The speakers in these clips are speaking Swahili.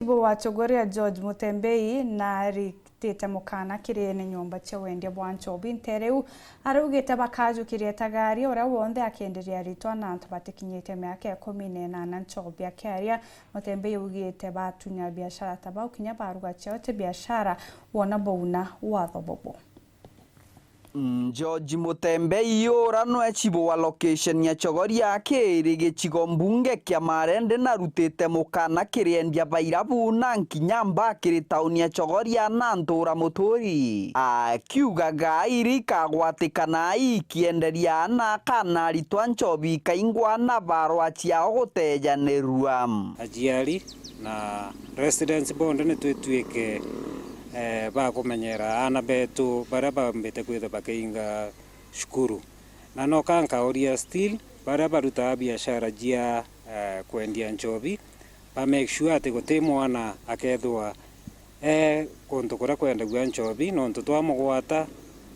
Chibu wa Chogoria George Mutembei na ritite mukana kirene nyumba cia wendia bwa Nchobi ntereu araugite bakajukire tagari ora wonde akenderia ritwa na antu batikinyite miaka 18 Nchobi akiaria Mutembei ugite batunya biashara tabau kinya baruga ciote biashara wona bouna watho bobo. George Mutembei ora no echibo wa location ya Chogoria kiri gichigo mbunge kia Marende na rutite mukana kiriendia bairabu na nkinyamba kiri tauni ya Chogoria na ntura muturi akiuga gairi kagwatikana ikienderia na kana ritwa Nchobi kaingwa na barwa ciao gutejanirua ajiari na residence bond ne twetwike ba kumenyera ana betu baraba mbete kwetha bakainga shukuru na no kanka oria still baraba ruta biashara jia kwendia Nchobi ba make sure ati gutimwana akethwa konto kora kwenda gwa Nchobi no ntotwa mugwata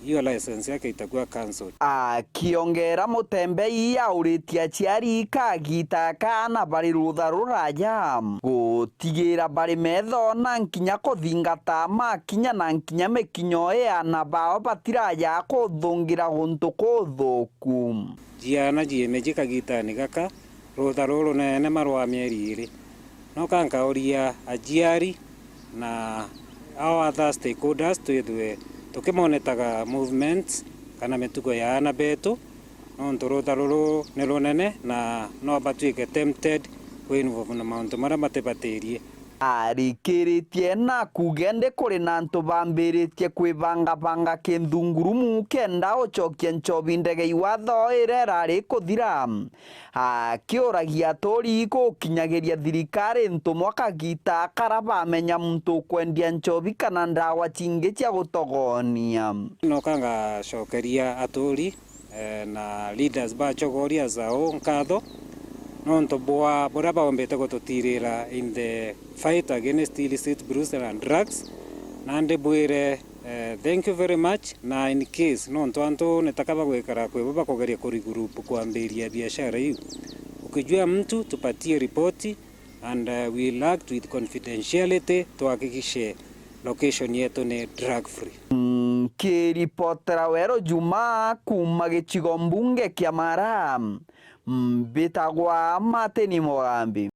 iyo license yake itakuwa cancel. Akiongera Mutembei auritia ciari kagita kana bari rutha ruraja gutigira bari metho na nkinya kuthingata makinya na nkinya mekinyo na bao batiraja kuthungira guntu kuthuku jiana jieme kagita ni gaka rutha ruru nene marwa mieri iri no kanka oria ajiari na our other stakeholders twithwe tukimonetaga movements kana metugo ya ana betu no nturuta ruru ni runene na no batuike tempted kwinvolve na mauntu mara matebatirie arikiritie na kugende kuri na ntu bambiritie kwibanga kinthungurumu kenda ucokia Nchobi ndege iwatho irerari kuthira akiuragia aturi gukinyagiria thirikari ntumwa kagita karaba menya muntu kwendia Nchobi kana ndawa cingi cia gutogonia no kanga cokeria aturi na leaders ba Chogoria zao nkatho no ntobwa boraba ombete gototirira in the fight against illicit brews and drugs nande bwire thank you very much na in case no ntwanto netakaba gwekara kwebaba kogeria kuri group kuambiria biashara hiyo ukijua mtu tupatie ripoti and we act with confidentiality tuhakikishe location yetu ni drug free. Kiripotera Wero Juma kuma gichigo mbunge kia Mara mbitagwa Mateni Mogambi.